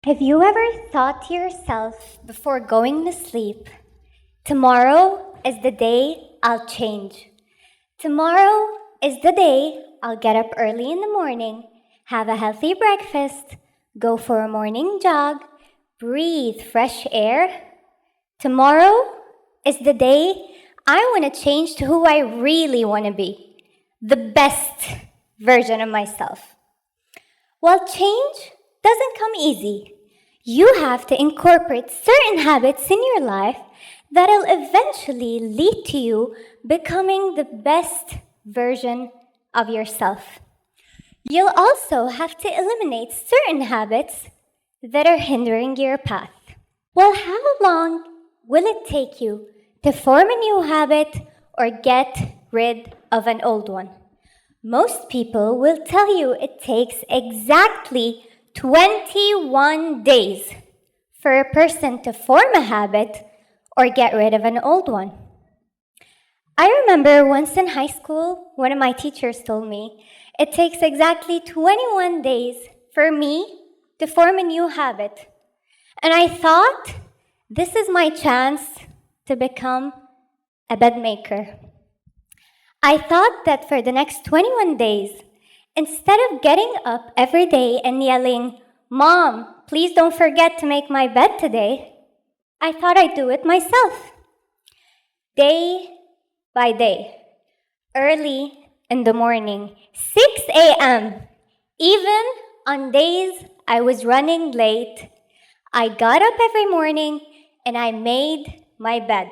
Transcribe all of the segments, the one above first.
Have you ever thought to yourself before going to sleep, tomorrow is the day I'll change. Tomorrow is the day I'll get up early in the morning, have a healthy breakfast, go for a morning jog, breathe fresh air. Tomorrow is the day I want to change to who I really want to be, the best version of myself. Well, change doesn't come easy. You have to incorporate certain habits in your life that'll eventually lead to you becoming the best version of yourself. You'll also have to eliminate certain habits that are hindering your path. Well, how long will it take you to form a new habit or get rid of an old one? Most people will tell you it takes exactly 21 days for a person to form a habit or get rid of an old one. I remember once in high school, one of my teachers told me it takes exactly 21 days for me to form a new habit. And I thought, this is my chance to become a bed maker. I thought that for the next 21 days, instead of getting up every day and yelling, "Mom, please don't forget to make my bed today," I thought I'd do it myself. Day by day, early in the morning, 6 a.m., even on days I was running late, I got up every morning and I made my bed.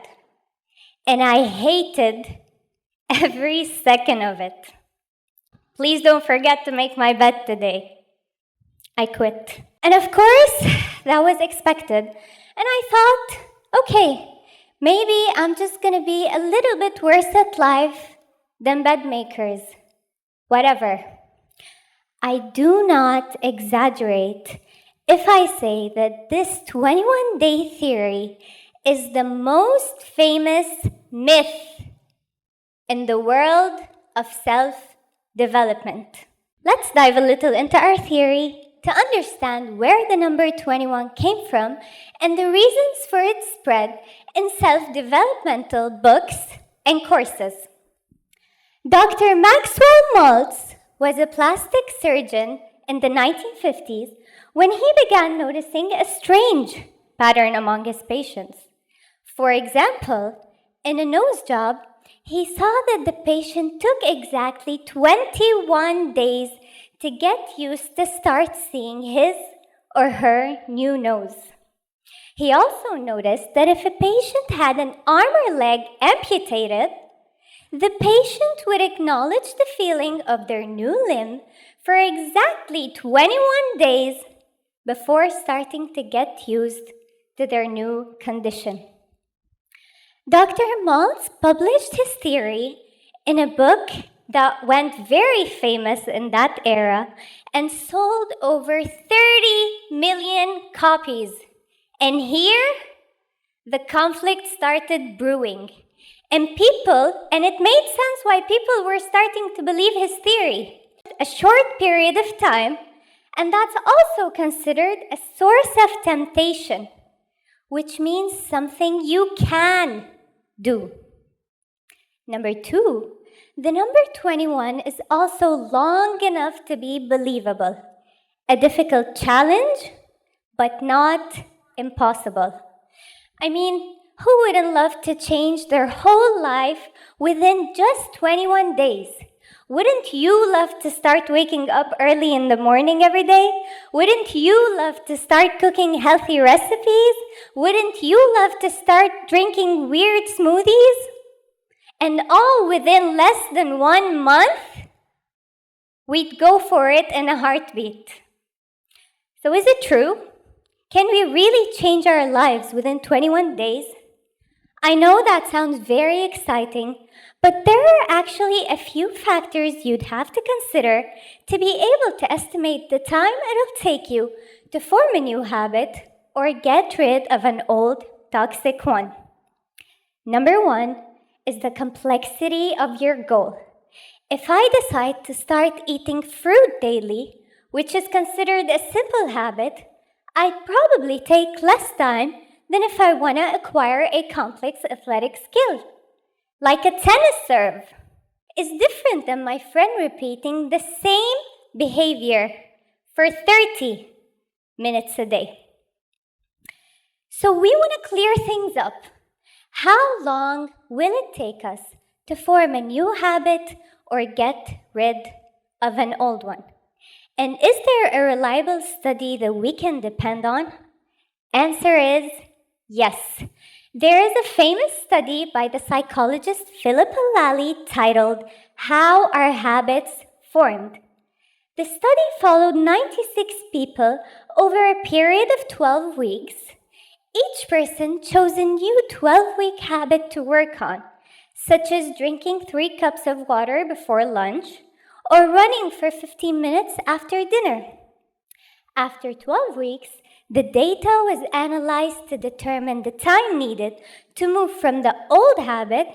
And I hated every second of it. Please don't forget to make my bed today. I quit. And of course, that was expected. And I thought, okay, maybe I'm just gonna be a little bit worse at life than bed makers. Whatever. I do not exaggerate if I say that this 21-day theory is the most famous myth in the world of self-development. Let's dive a little into our theory to understand where the number 21 came from and the reasons for its spread in self-developmental books and courses. Dr. Maxwell Maltz was a plastic surgeon in the 1950s when he began noticing a strange pattern among his patients. For example, in a nose job, he saw that the patient took exactly 21 days to get used to start seeing his or her new nose. He also noticed that if a patient had an arm or leg amputated, the patient would acknowledge the feeling of their new limb for exactly 21 days before starting to get used to their new condition. Dr. Maltz published his theory in a book that went very famous in that era and sold over 30 million copies. And here, the conflict started brewing. And it made sense why people were starting to believe his theory. A short period of time, and that's also considered a source of temptation, which means something you can do. Number 2, the number 21 is also long enough to be believable. A difficult challenge, but not impossible. I mean, who wouldn't love to change their whole life within just 21 days? Wouldn't you love to start waking up early in the morning every day? Wouldn't you love to start cooking healthy recipes? Wouldn't you love to start drinking weird smoothies? And all within less than 1 month? We'd go for it in a heartbeat. So is it true? Can we really change our lives within 21 days? I know that sounds very exciting, but there are actually a few factors you'd have to consider to be able to estimate the time it'll take you to form a new habit or get rid of an old toxic one. Number 1 is the complexity of your goal. If I decide to start eating fruit daily, which is considered a simple habit, I'd probably take less time than if I want to acquire a complex athletic skill, like a tennis serve. Is different than my friend repeating the same behavior for 30 minutes a day. So we want to clear things up. How long will it take us to form a new habit or get rid of an old one? And is there a reliable study that we can depend on? Answer is yes. There is a famous study by the psychologist Philip Lally titled How Are Habits Formed? The study followed 96 people over a period of 12 weeks. Each person chose a new 12-week habit to work on, such as drinking 3 cups of water before lunch or running for 15 minutes after dinner. After 12 weeks, the data was analyzed to determine the time needed to move from the old habit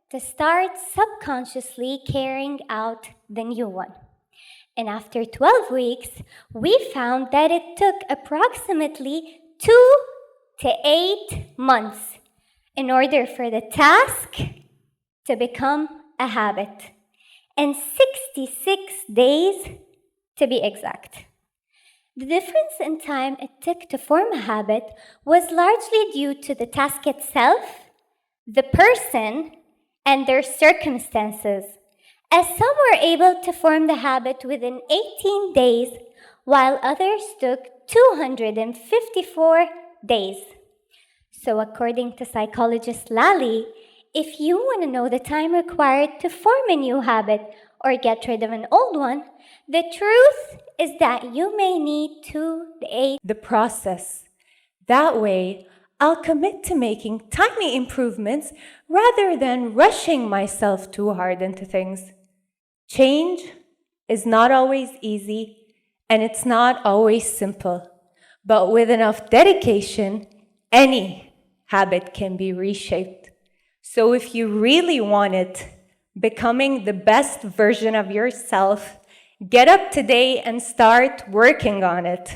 to start subconsciously carrying out the new one. And after 12 weeks, we found that it took approximately 2 to 8 months in order for the task to become a habit, and 66 days to be exact. The difference in time it took to form a habit was largely due to the task itself, the person, and their circumstances, as some were able to form the habit within 18 days, while others took 254 days. So according to psychologist Lally, if you want to know the time required to form a new habit or get rid of an old one, the truth is that you may need 2 to 8. The process. That way, I'll commit to making tiny improvements rather than rushing myself too hard into things. Change is not always easy and it's not always simple, but with enough dedication, any habit can be reshaped. So if you really want it, becoming the best version of yourself, get up today and start working on it.